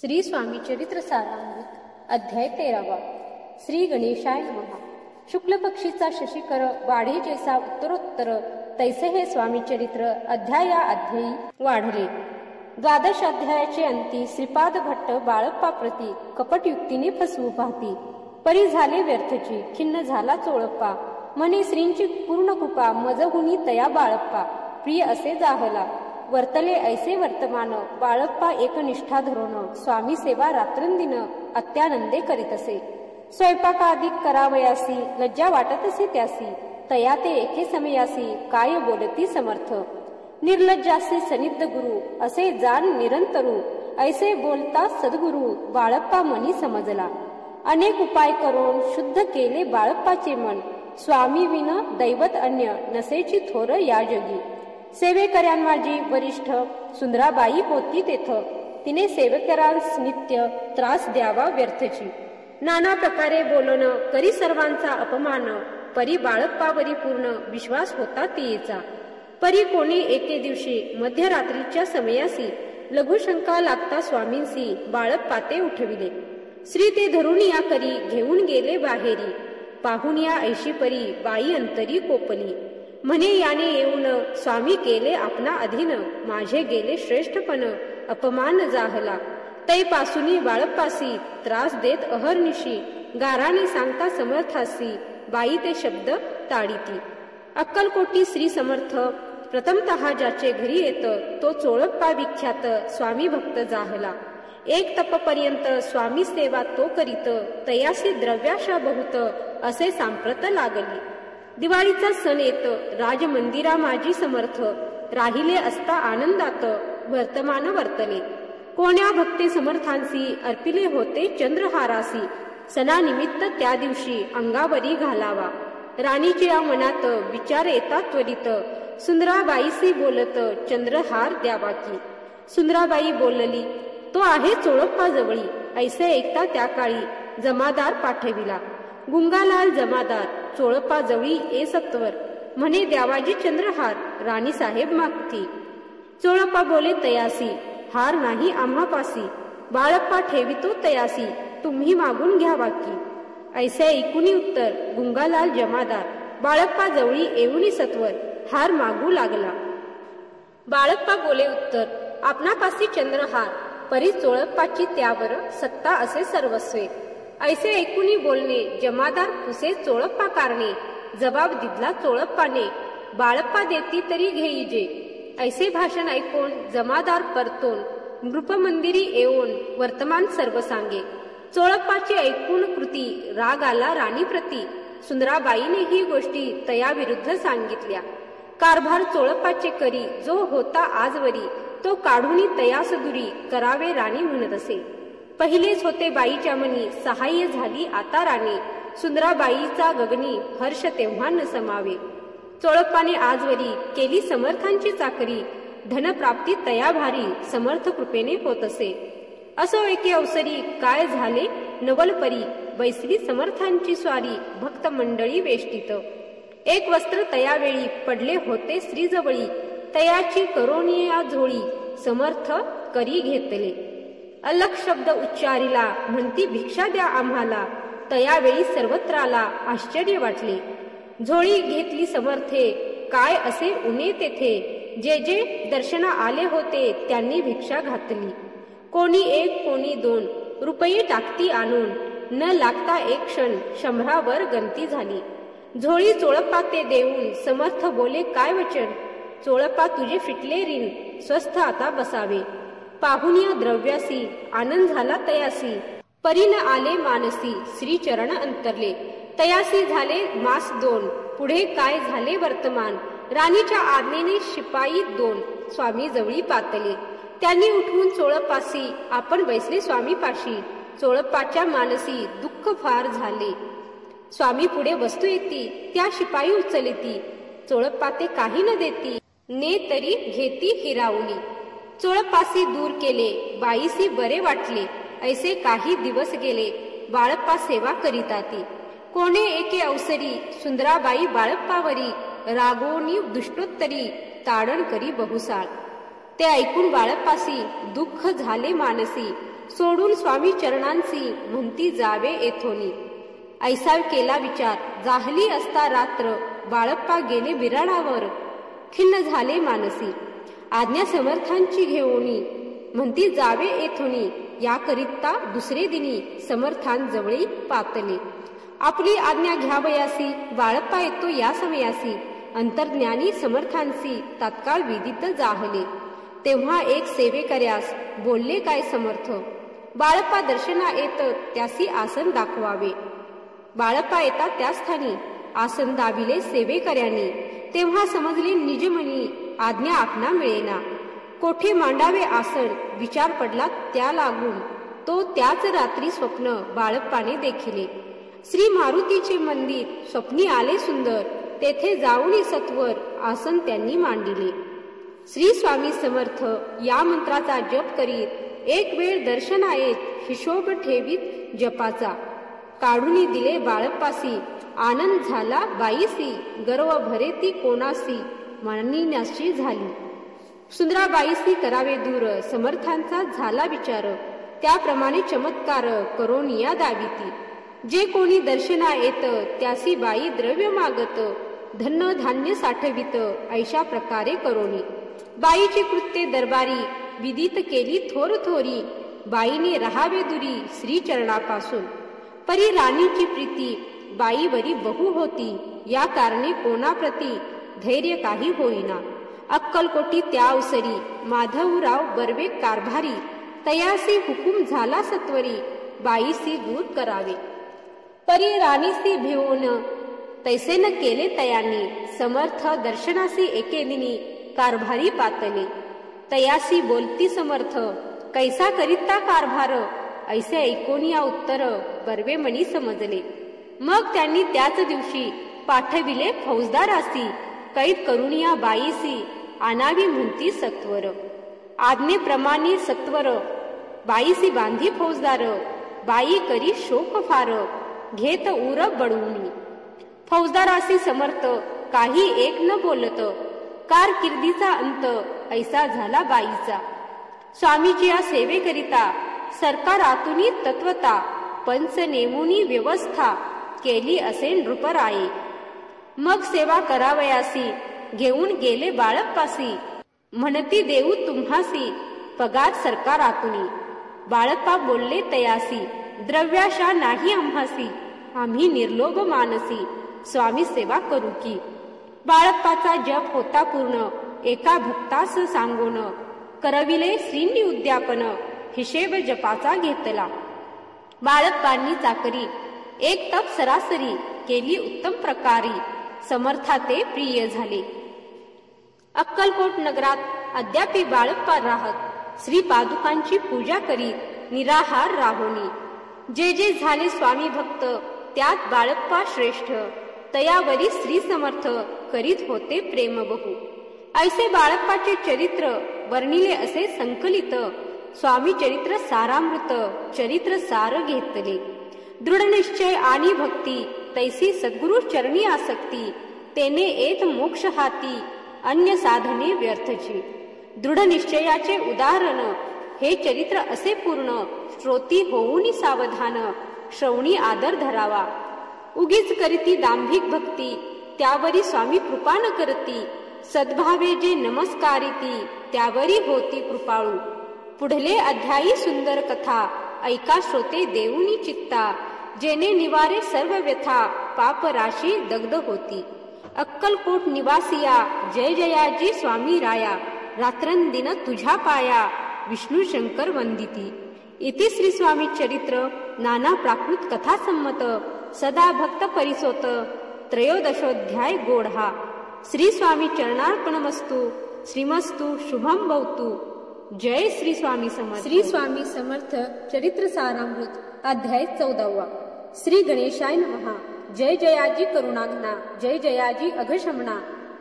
श्री स्वामी चरित्र सारामृत अध्याय 13। श्री गणेशाय नमः। शुक्ल पक्षीचा शशिकर वाढे जैसा उत्तरोत्तर तैसे हे स्वामी चरित्र अध्याया अध्यायी वाढले। द्वादश अध्यायाचे अंती श्रीपाद भट्ट बाळप्पा प्रती कपटयुक्तीने फसवू पाहती, परी झाले व्यर्थची, खिन्न झाला चोळप्पा, म्हणे श्रींची पूर्ण कृपा मजहुनी तया बाळप्पा, प्रिय असे जाहला, वर्तले ऐसे वर्तमान, बाळप्पा एकनिष्ठा धरून, स्वामी सेवा रात्रंदिन अत्यानंदे करीत असे, स्वयंपाकाधिक करावयासी, लज्जा वाटत असे त्यासी, तया ते एके समयासी, काय बोलती समर्थ, निर्लज्जासी सनिध गुरु, असे जाण निरंतरू, ऐसे बोलता सद्गुरु, बाळप्पा मनी समजला, अनेक उपाय करून शुद्ध केले बाळप्पाचे मन, स्वामी विन दैवत अन्य नसेची थोर या जगी, सेवेकऱ्यांमाजी वरिष्ठ सुंदराबाई होती तेथ, तिने सेवेकरांस नित्य त्रास द्यावा व्यर्थची, नाना प्रकारे बोलण करी सर्वांचा अपमान, परी बाळप्पावरी पूर्ण विश्वास होता तियेचा, परी कोणी एके दिवशी मध्यरात्रीच्या समयासी लघुशंका लागता स्वामींसी बाळप्पा ते उठविले, श्री ते धरून या करी घेऊन गेले बाहेरी, पाहून या ऐशी परी बाई अंतरी कोपली, म्हणे याने येऊन स्वामी केले आपणा अधीन, माझे गेले श्रेष्ठपण अपमान जाहला, तैपासूनी बाळप्पासी त्रास देत अहर्निशी, गाराने सांगता समर्थासी बाई ते शब्द ताडीती, अक्कलकोटी श्री समर्थ प्रथमतः ज्याचे घरी येत, तो चोळप्पा विख्यात स्वामी भक्त जाहला, एक तपपर्यंत स्वामी सेवा तो करीत, तयासी द्रव्याशा बहुत असे सांप्रत लागली, दिवाळीचा सण येत, राजमंदिरा माझी समर्थ, राहिले असता आनंदात वर्तमान वर्तले, कोण्या भक्ते समर्थांसी अर्पिले होते चंद्रहारासी, सणानिमित्त त्या दिवशी अंगावरी घालावा, राणीच्या मनात विचार येतात त्वरित, सुंदराबाईसी बोलत चंद्रहार द्यावा की, सुंदराबाई बोलली, तो आहे चोळप्पा जवळी, ऐसे ऐकता त्या काळी जमादार पाठविला, गुंगालाल जमादार चोळप्पा जवळी ए सत्वर, म्हणे द्यावाजी चंद्रहार, राणी साहेब मागती, चोळप्पा बोले तयासी, हार नाही आम्हापासी, बाळप्पा ठेवितो तयासी, तुम्ही मागून घ्यावा की, ऐसे ऐकुनी उत्तर गुंगालाल जमादार बाळप्पा जवळी येऊनी सत्वर हार मागू लागला, बाळप्पा बोले उत्तर आपणापासी चंद्रहार, परी चोळप्पाची त्यावर सत्ता असे सर्वस्वे, ऐसे ऐकुनी बोलणे जमादार पुसे चोळप्पा कारणे, जबाब दिला चोळप्पाने, बाळप्पा देती तरी घेईजे, ऐसे भाषण ऐकून जमादार परतोन नृपमंदिरी येऊन वर्तमान सर्व सांगे, चोळप्पाची ऐकून कृती राग आला राणी प्रती, सुंदराबाईने ही गोष्टी तया विरुद्ध सांगितल्या, कारभार चोळप्पाचे करी जो होता आजवरी, तो काढूनी तयास दुरी करावे राणी म्हणत असे, पहिलेच होते बाईच्या मनी सहाय्य झाली आता राणी, सुंदराबाईचा गगनी हर्ष तेव्हा न समावे, चोळप्पाने आजवरी केली समर्थांची चाकरी, धनप्राप्ती तया भारी समर्थ कृपेने होत असे, असो एके अवसरी काय झाले नवलपरी, बैसली समर्थांची स्वारी भक्त मंडळी वेष्टीत, एक वस्त्र तयावेळी पडले होते श्रीजवळी, तयाची करोनिया झोळी समर्थ करी घेतले, अलख शब्द उच्चारिला म्हणती भिक्षा द्या आम्हाला, तयावेळी सर्वत्राला आश्चर्य वाटले, झोळी घेतली समर्थे काय असे उणे तेथे, जे जे दर्शना आले होते त्यांनी भिक्षा घातली, कोणी एक कोणी दोन रुपये टाकती आणून, न लागता एक क्षण शंभरावर गंती झाली, झोळी चोळप्पा ते देऊन समर्थ बोले काय वचन, चोळप्पा तुझे फिटले ऋण स्वस्थ आता बसावे, पाहून या द्रव्यासी आनंद झाला तयासी, परीन आले मानसी श्री चरण अंतरले, तयासी झाले मास दोन, पुढे काय झाले वर्तमान, राणीच्या आज्ञेने शिपाई दोन स्वामी जवळी पातले, त्यांनी उठवून चोळप्पासी आपण बैसले स्वामी पाशी, चोळप्पाच्या मानसी दुःख फार झाले, स्वामी पुढे वस्तू येती त्या शिपाई उचलती, चोळप्पा ते काही न देती ने तरी घेती हिरावली, चोळप्पासी दूर केले बाईसी बरे वाटले, ऐसे काही दिवस गेले बाळप्पा सेवा करीताती, कोणे एके अवसरी सुंदराबाई बाळप्पावरी रागोनी दुष्टोत्तरी ताडण करी बहुसाळ, ते ऐकून बाळप्पासी दुःख झाले मानसी, सोडून स्वामी चरणांसी म्हणती जावे येथोनी. ऐसा केला विचार जाहली असता रात्र, बाळप्पा गेले बिराडावर खिन्न झाले मानसी. आज्ञा समर्थांची घेऊनी म्हणती जावे येथोनी. याकरिता दुसरे दिनी समर्थांजवळी पातले. आपली आज्ञा घ्यावयासी बाळप्पा येतो या समयासी. अंतर्ज्ञानी समर्थांसी तात्काळ विदित जाहले. तेव्हा एक सेवेकऱ्यास बोलले काय समर्थ, बाळप्पा दर्शना येत त्यासी आसन दाखवावे. बाळप्पा येता त्या स्थानी आसन दाविले सेवेकऱ्याने. तेव्हा समजले निजमनी आज्ञा आपणा मिळेना. कोठे मांडावे आसन विचार पडला त्या लागून. तो त्याच रात्री स्वप्न बाळप्पाने देखिले. श्री मारुतीचे मंदिर स्वप्नी आले सुंदर. तेथे जाऊन सत्वर आसन त्यांनी मांडिले. श्री स्वामी समर्थ या मंत्राचा जप करीत एक वेळ दर्शना येत हिशोब ठेवीत जपाचा. काढून दिले बाळप्पासी आनंद झाला बाईसी. गर्व भरे ती कोणासी म्हणण्याची झाली. सुंदराबाईसी करावे दूर समर्थांचा झाला विचार. त्याप्रमाणे चमत्कार करून या दाविती. जे कोणी दर्शना येत त्यासी बाई द्रव्य मागत. धन धान्य साठवित ऐशा प्रकारे करोनी. बाईची कृत्ये दरबारी विदित केली थोर थोरी. बाईने राहावे दुरी श्री चरणापासून. परी राणीची प्रीती बाईवरी बहु होती. या कारणे कोणाप्रती धैर्य काही होईना. अक्कलकोटी त्या उसरी माधवराव बर्वे कारभारी. तयासी हुकुम झाला सत्वरी बाईसी दूर करावे. परी राणीसी भिवून तैसे न केले तयाने. समर्थ दर्शनासी एके दिनी कारभारी पातले. तयासी बोलती समर्थ कैसा करिता कारभार. ऐसे ऐकून या उत्तर बर्वे मनी समजले. मग त्यांनी त्याच दिवशी पाठविले फौजदारासी. कैद करून या बाईसी आणावी म्हणती सत्वर. आज्ञेप्रमाणे सत्वर बाईसी बांधी फौजदार. बाई करी शोक फार घेत उर बडवून. फौजदारासी समर्थ काही एक न बोलत. कारकिर्दीचा अंत ऐसा झाला बाईचा. स्वामीची या सेवेकरिता सरकारातून तत्वता. पंच नेमुनी व्यवस्था केली असे नृपराये. मग सेवा करावयासी घेऊन गेले बाळप्पासी. म्हणती देऊ तुम्हासी पगार सरकारातून. बाळप्पा बोलले तयासी द्रव्याशा नाही आम्हासी. आम्ही निर्लोभ मानसी स्वामी सेवा करू की. बाळप्पाचा जप होता पूर्ण एका भक्तास सांगून. करविले श्रींनी उद्यापन हिशेब जपाचा घेतला. बाळप्पांनी चाकरी एक तप सरासरी केली उत्तम प्रकारी. समर्था ते प्रिय झाले. अक्कलकोट नगरात अद्यापि बाळप्पा राहत श्री पादुकांची पूजा करीत निराहार राहोनी. जे जे झाले स्वामी भक्त त्यात बाळप्पा श्रेष्ठ. तयावरी श्री समर्थ करीत होते प्रेम बहु. ऐसे बाळप्पाचे चरित्र वर्णिले असे संकलित. स्वामी चरित्र सारामृत चरित्र सार घेतले. दृढ निश्चय आणि भक्ती तैसी सद्गुरु चरणी आसक्ती. तेने येत मोक्ष हाती अन्य साधने व्यर्थची. दृढ निश्चयाचे उदाहरण हे चरित्र असे पूर्ण. श्रोती होऊन सावधान श्रवणी आदर धरावा. उगीच करीती दांभिक भक्ती त्यावरी स्वामी कृपा न करती. सद्भावे जे नमस्कारिती त्यावरी होती कृपाळू. पुढले अध्यायी सुंदर कथा ऐका श्रोते देऊनी चित्ता. जेने निवारे सर्व व्यथा पाप राशी दग्ध होती. अक्कलकोट निवासिया जय जयाजी स्वामी राया. रात्रंदिन तुझ्या पाया विष्णू शंकर वंदिती. इति श्री स्वामी चरित्र नाना प्राकृत कथा संमत. सदा भक्त परिसोत त्रयोदशोध्याय गोढा. श्री स्वामी चरणार्पणमस्तु. श्रीमस्तु शुभम भवतु. जय श्री स्वामी समर्थ. श्री स्वामी समर्थ चरित्र सारामृत अध्याय 14. श्री गणेशाय नमः. जय जयाजी करुणाघना. जय जयाजी अघशमना.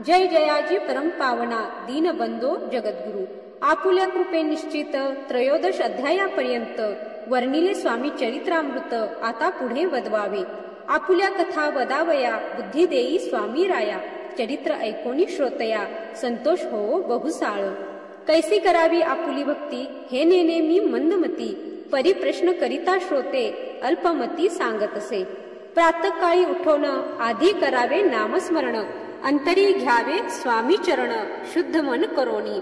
जय जयाजी परम पावना. दीनबंधो जगद्गुरु. आपुल्या कृपे निश्चित त्रयोदश अध्यायापर्यंत वर्णिले स्वामी चरित्रामृत आता पुढे वदवावे. आपुल्या कथा वदावया बुद्धी देई स्वामी राया. चरित्र ऐकोनी श्रोतया संतोष होवो बहुसाळ. कैसी करावी आपुली भक्ती हे नेने मी मंदमती. परिप्रश्न करिता श्रोते अल्पमती सांगत असे. प्रातःकाळी उठून आधी करावे नामस्मरण, अंतरी घ्यावे स्वामी चरण शुद्ध मन करोनी.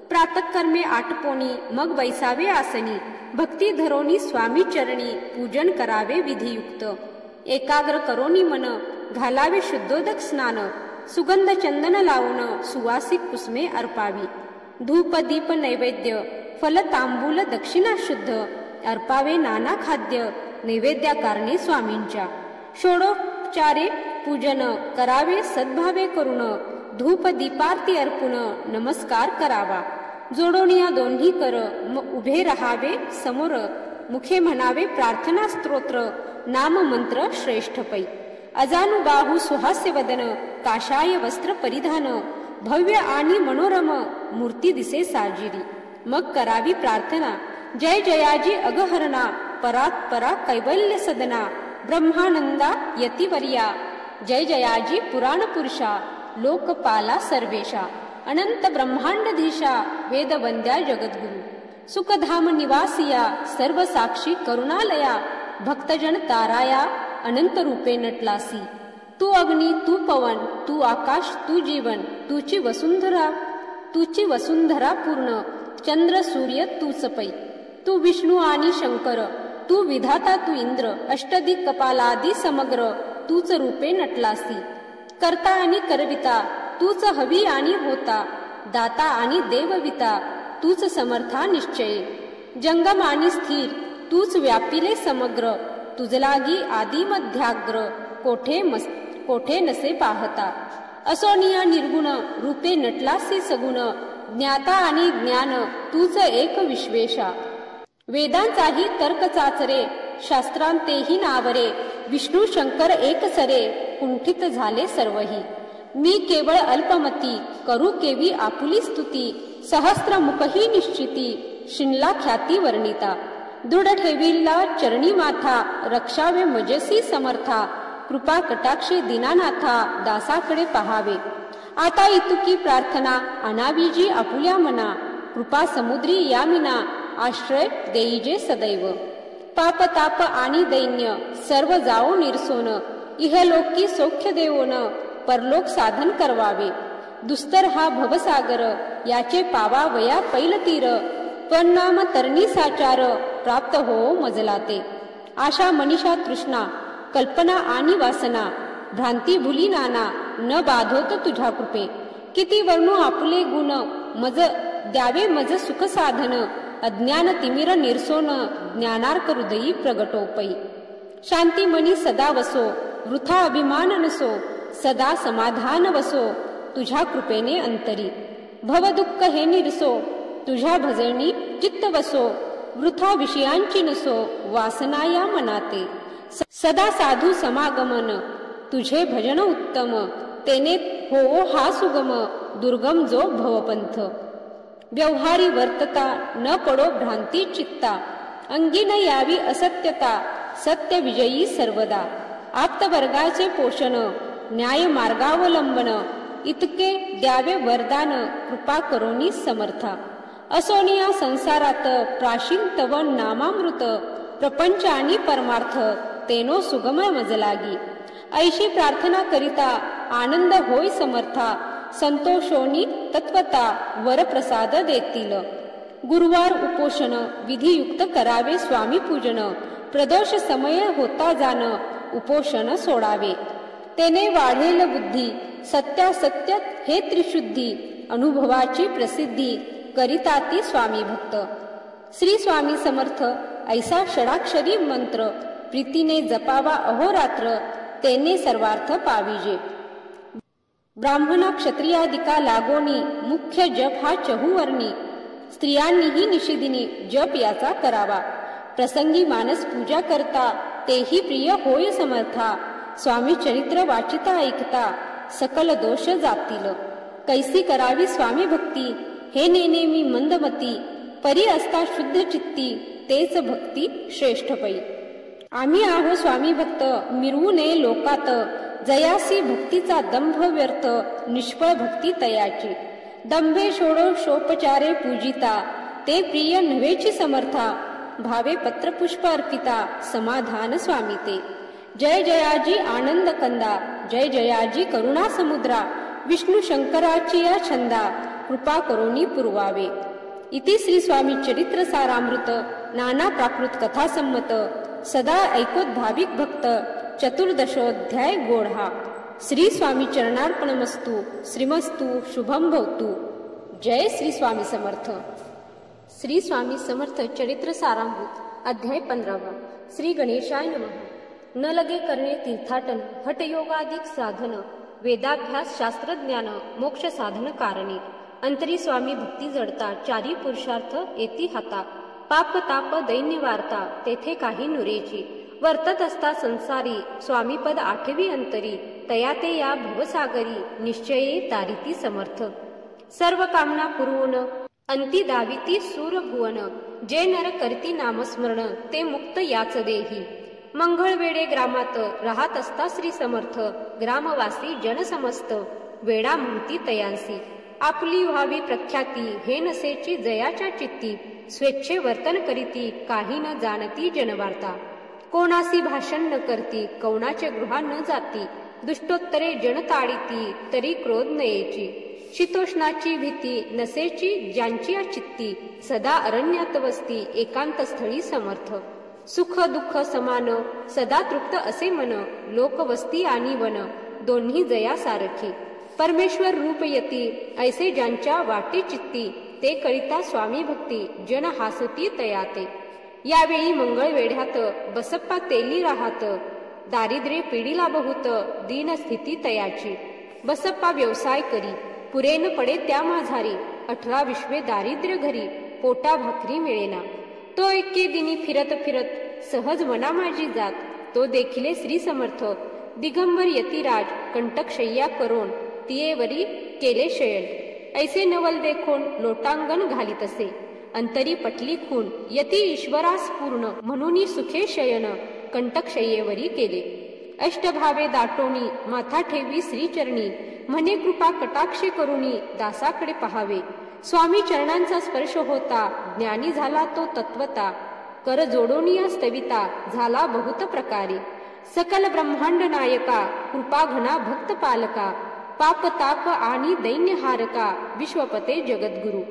प्रातःकर्मे आटपोनी मग बैसावे आसनी, भक्ती धरोनी स्वामी चरणी पूजन करावे विधियुक्त. एकाग्र करोनी मन घालावे शुद्धोदक स्नान, सुगंध चंदन लावून सुवासिक कुसुमे अर्पावी. धूप दीप नैवेद्य फल तांबूल दक्षिणा शुद्ध, अर्पावे नाना खाद्य नैवेद्या कारणे स्वामींच्या. षोडोपचारे पूजन करावे सद्भावे करून, धूप दीपारती अर्पून नमस्कार करावा. जोडोनिया दोन्ही कर उभे राहावे समोर, मुखे म्हणावे प्रार्थना स्तोत्र नाम मंत्र श्रेष्ठ पै. अजानुबाहू सुहास्य वदन काशाय वस्त्र परिधान, भव्य आणि मनोरम मूर्ती दिसे साजिरी. मग करावी प्रार्थना जय जयाजी अगहरणा, परात परा कैवल्य सदना ब्रह्मानंदा यतिवर्या. जय जयाजी पुराण पुरुषा लोकपाला सर्वेशा, अनंत ब्रह्मांडधीशा वेदवंद्या जगद्गुरु. सुखधाम निवासिया सर्व साक्षी करुणालया, भक्तजन ताराया अनंत रूपे नटलासी. तू अग्नी तू पवन तू आकाश तू जीवन, तुची वसुंधरा पूर्ण चंद्र सूर्य तूच पै. तू विष्णू आणि शंकर तू विधाता तू इंद्र, अष्टदिक कपालादी समग्र तूच रूपे नटलासी. करता आणि करविता तूच हवी आणि होता, दाता आणि देवविता तूच समर्था निश्चय. जंगम आणि स्थिर तूच व्यापिले समग्र, तुझलागी आदी मध्याग्र कोठे नसे पाहता. असोनिया निर्गुण रूपे नटलासी सगुण, ज्ञाता आणि ज्ञान तूच एक विश्वेशा. वेदांचाही तर्क चाचरे शास्त्रांतेही नावरे, विष्णू शंकर एक सरे कुंठित झाले सर्वही. मी केवळ अल्पमती करू केवी आपुली स्तुती, सहस्त्र मुखही निश्चिती शिनला ख्याती वर्णिता. दृढ ठेविला चरणी माथा रक्षावे मजसी समर्था, कृपा कटाक्षे दीनानाथा दासाकडे पहावे. आता इतुकी प्रार्थना अनाविजी आपुल्या मना, कृपा समुद्री यामिना आश्रय देईजे सदैव. पाप ताप आणि दैन्य सर्व जाओ निरसोन, इहलोकी सौख्य देवोन परलोक साधन करवावे. दुस्तर हा भवसागर याचे पावा वया पैल तीर, पण नाम तरणी साचार प्राप्त हो मजलाते. आशा मनीषा तृष्णा कल्पना आणि वासना, भ्रांती भुली नाना न बाधोत तुझ्या कृपे. किती वर्णू आपुले गुण मज द्यावे मज सुख साधन, अज्ञान तिमिर निरसोन ज्ञानार्क हृदयी प्रगटोपै. शांती मनी सदा वसो वृथा अभिमान नसो, सदा समाधान वसो तुझ्या कृपेने अंतरी. भवदुःख हे निरसो तुझ्या भजनी चित्त वसो, वृथा विषयांची नसो वासना या मनाते. सदा साधू समागमन तुझे भजन उत्तम, तेने हो हा सुगम दुर्गम जो भवपंथ. व्यवहारी वर्तता न पडो भ्रांती चित्ता, अंगी न यावी असत्यता सत्य विजयी सर्वदा. आप्तवर्गाचे पोषण न्याय मार्गावलंबन, इतके द्यावे वरदान कृपा करोनी समर्था. असोनिया संसारात प्राशीन तव नामामृत, प्रपंच आणि परमार्थ तेनो सुगम मजलागी. ऐशी प्रार्थना करिता आनंद होय समर्था, संतोषोनी तत्वता वरप्रसाद देतील. गुरुवार उपोषण विधियुक्त करावे स्वामी पूजन, प्रदोष समय होता जाण उपोषण सोडावे. तेने वाढेल बुद्धी सत्यासत्य हे त्रिशुद्धी, अनुभवाची प्रसिद्धी करिता ती स्वामी भक्त. श्री स्वामी समर्थ ऐसा षडाक्षरी मंत्र, प्रीतीने जपावा अहोरात्र तेने सर्वार्थ पाविजे. ब्राह्मणा क्षत्रियादिका लागोनी मुख्य जप हा चहुवर्णी, स्त्रियांनीही निषिदिनी जप याचा करावा. प्रसंगी मानस पूजा करता तेही प्रिय होय समर्था, स्वामी चरित्र वाचिता ऐकता सकल दोष जातील. कैसी करावी स्वामी भक्ती हे नेनेमी मंदमती, परी असता शुद्ध चित्ती तेच भक्ती श्रेष्ठ पै. आम्ही आहो स्वामी भक्त मिरवू नये लोकात, जयासी भक्तीचा दंभ व्यर्थ निष्फळ भक्ती तयाची. दंभे शोडो शोपचारे पूजिता ते प्रिय नव्हेची समर्था, भावे पत्रपुष्प अर्पिता समाधान स्वामी ते. जय जयाजी आनंद कंदा, जय जयाजी करुणा समुद्रा, विष्णू शंकराची या छंदा, कृपा करोनी पुरवावे. इति श्री स्वामी चरित्र सारामृत नाना प्राकृत कथा संमत, सदा ऐकोत भाविक भक्त, चतुर्दशोध्याय गोढा. श्री स्वामी चरणार्पणमस्तु. श्रीमस्तु शुभम भवतु. जय श्री स्वामी समर्थ. श्री स्वामी समर्थ चरित्र सारामृत अध्याय 15. श्री गणेशाय नमः. न लगे करणे तीर्थाटन, हठयोगाधिक साधन, वेदाभ्यास शास्त्रज्ञान, मोक्ष साधन कारणे. अंतरी स्वामी भक्ती जडता, चारी पुरुषार्थ येती हाता. पाप ताप दैन्य वार्ता, तेथे काही नुरेची. वर्तत असता संसारी, स्वामीपद आठवी अंतरी. तया ते या भवसागरी, निश्चये तारिती समर्थ. सर्व कामना पुरवून अंती दाविती सूर भुवन. जे नर करती नामस्मरण, ते मुक्त याच देही. मंगळवेढे ग्रामात राहत असता श्री समर्थ, ग्रामवासी जन समस्त वेडा म्हणती तयांसी. आपली व्हावी प्रख्याती, हे नसेची जयाच्या चित्ती. स्वेच्छे वर्तन करीती, काही न जाणती जनवार्ता. कोणासी भाषण न करती, कौणाचे गृहा न जाती. दुष्टोत्तरे जन ताडिती, तरी क्रोध नयेची. शीतोष्णाची भीती नसेची ज्यांची चित्ती. सदा अरण्यात वस्ती, एकांत स्थळी समर्थ. सुख दुःख समान, सदा तृप्त असे मन. लोकवस्ती आणि वन, दोन्ही जया सारखी. परमेश्वर रूप यती, ऐसे ज्यांच्या वाटे चित्ती. ते करिता स्वामी भक्ती, जन हासती तयाते. यावेळी मंगळवेढ्यात बसप्पा तेली राहत. दारिद्र्य पिढीला बहुत, दीन स्थिती तयाची. बसप्पा व्यवसाय करी, पुरे न पडे त्या माझारी. 18 विश्वे दारिद्र्य घरी, पोटा भाकरी मिळेना. तो एके दिनी फिरत फिरत, सहज मना माझी जात. तो देखिले श्री समर्थ, दिगंबर यतिराज, कंटकशय्या करोन, तियेवरी केले शयन. ऐसे नवल देखोन, लोटांगण घालीत असे. अंतरी पटली खून, यती ईश्वरास पूर्ण. म्हणून सुखे शयन, कंटकशय्येवरी केले. अष्टभावे दाटोणी, माथा ठेवी श्रीचरणी. म्हणे कृपा कटाक्षे करुणी, दासाकडे पहावे. स्वामी चरणांचा स्पर्श होता, ज्ञानी झाला तो तत्वता. कर जोडोनिया स्तविता, झाला बहुत प्रकारे. सकल ब्रह्मांड नायका, कृपा घना भक्त पालका. पाप ताप आणि दैन्य हारका, विश्वपते जगद्गुरु.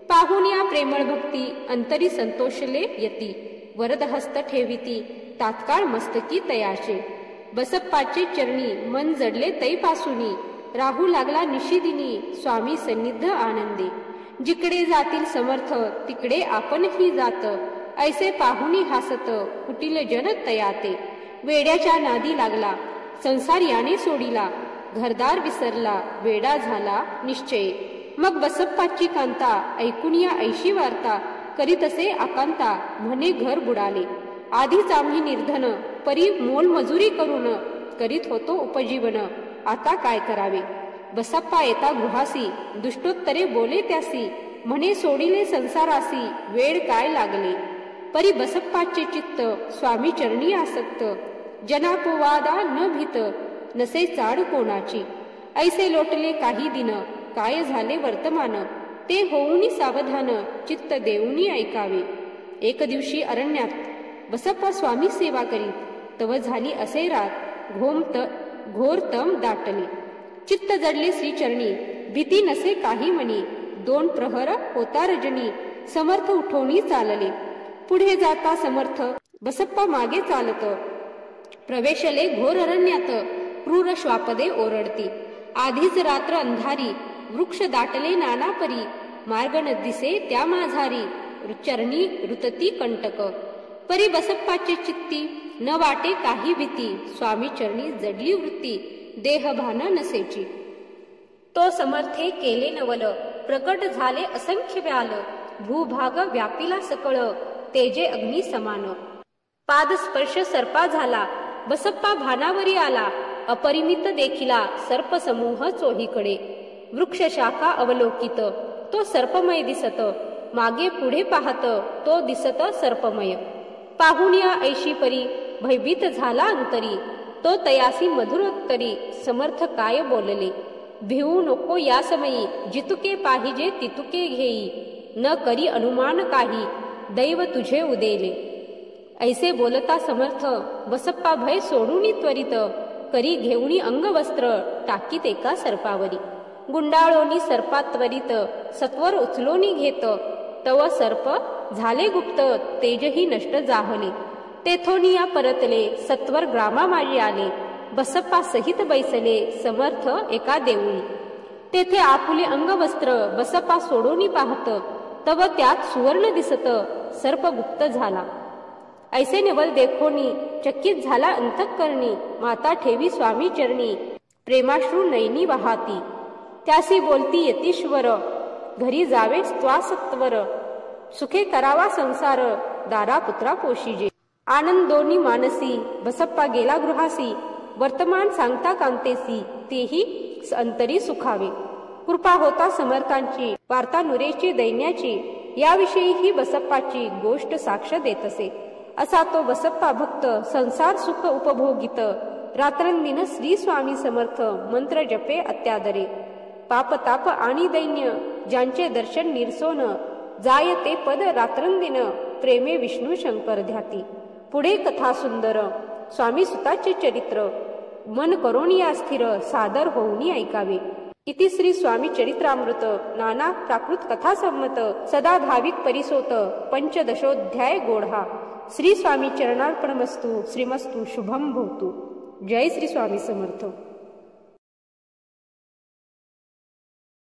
पाहून या प्रेमळ भक्ती, अंतरी संतोषले यती. वरद हस्त ठेविती, तात्काळ मस्तकी तयाचे. बसप्पाचे चरणी मन जडले तैपासुनी. राहू लागला निशिदिनी, स्वामी सन्निध आनंदी. जिकडे जातील समर्थ, तिकडे आपणही जात. ऐसे पाहुनी हासत, कुटील जन तयाते. वेड्याच्या नादी लागला, संसार याने सोडिला. घरदार विसरला, वेडा झाला निश्चय. मग बसप्पाची कांता, ऐकून या ऐशी वार्ता. करीत असे आकांता, म्हणे घर बुडाले. आधीच आम्ही निर्धन, परी मोल मजुरी करून. करीत होतो उपजीवन, आता काय करावे. बसप्पा येता गृहासी, दुष्टोत्तरे बोले त्यासी. म्हणे सोडिले संसारासी, वेळ काय लागले. परी बसप्पाचे चित्त, स्वामी चरणी आसक्त. जनापवादा न भीत, नसे चाड कोणाची. ऐसे लोटले काही दिन, काय झाले वर्तमान. ते होऊनी सावधान, चित्त देऊनी ऐकावे. एक दिवशी अरण्यात बसप्पा स्वामी सेवा करीत. तव झाली असे रात, घोर तम दाटले. चित्त जडले श्रीचरणी, भीती नसे काही मनी. 2 प्रहर होता रजनी, समर्थ उठवणी चालले. पुढे जाता समर्थ, बसप्पा मागे चालत. प्रवेशले घोर अरण्यात, क्रूर श्वापदे ओरडती. आधीच रात्र अंधारी, वृक्ष दाटले नाना परी. मार्ग न दिसे त्या माझारी, चरणी रुतती कंटक. परी बसप्पाचे चित्ती, न वाटे काही भीती. स्वामी चरणी जडली वृत्ती, देहभान नसेची. तो समर्थे केले नवल, प्रकट झाले असंख्य व्याल. भूभाग व्यापिला सकळ, तेजे अग्नी समान. पाद स्पर्श सर्पा झाला, बसप्पा भानावरी आला. अपरिमित देखिला सर्प समूह चोहीकडे. वृक्ष शाखा अवलोकित, तो सर्पमय दिसत. मागे पुढे पाहत, तो दिसत सर्पमय. पाहून या ऐशी परी, भयभीत झाला अंतरी. तो तयासी मधुरोत्तरी, समर्थ काय बोलले. भिवू नको या समयी, जितुके पाहिजे तितुके घेई. न करी अनुमान काही, दैव तुझे उदेले. ऐसे बोलता समर्थ बसप्पा भय सोडूनी त्वरित, करी घेऊनी अंगवस्त्र टाकीत एका सर्पावरी. गुंडाळोनी सर्पात त्वरित सत्वर उचलोनी घेत, तव सर्प झाले गुप्त तेजही नष्ट जाहले. तेथोनिया परतले सत्वर ग्रामामाळी आले, बसप्पा सहित बैसले समर्थ एका देऊळी. तेथे आपुले अंगवस्त्र बसप्पा सोडोनी पाहत, तव त्यात सुवर्ण दिसत सर्प गुप्त झाला. ऐसे निवल देखोनी चकित झाला अंतःकरणी, माता ठेवी स्वामी चरणी प्रेमाश्रू नयनी वाहाती. त्यासी बोलती यतीश्वर घरी जावे त्वासत्वर, सुखे करावा संसार दारा पुत्रा पोशिजे. आनंदोनी मानसी बसप्पा गेला गृहासी, वर्तमान सांगता कांतेसी तेही अंतरी सुखावे. कृपा होता समर्थांची वार्ता नुरेची दैन्याची, याविषयी ही बसप्पाची गोष्ट साक्ष देत असे. असा तो बसप्पा भक्त संसार सुख उपभोगित, रात्रंदिन श्री स्वामी समर्थ मंत्र जपे अत्यादरे. पाप ताप आणि दैन्य ज्यांचे दर्शन निरसोन, जाय ते पद रात्रंदिन प्रेमे विष्णू शंकर ध्याती. पुढे कथा सुंदर स्वामी सुताचे चरित्र, मन करोनिया स्थिर सादर होऊनी ऐकावे. इति श्री स्वामी चरित्रामृत नाना प्राकृत कथा संमत, सदा भाविक परिसोत पंचदशोध्याय गोढा. श्री स्वामी चरणार्पणमस्तु. श्रीमस्तु शुभम भवतु. जय श्री स्वामी समर्थ.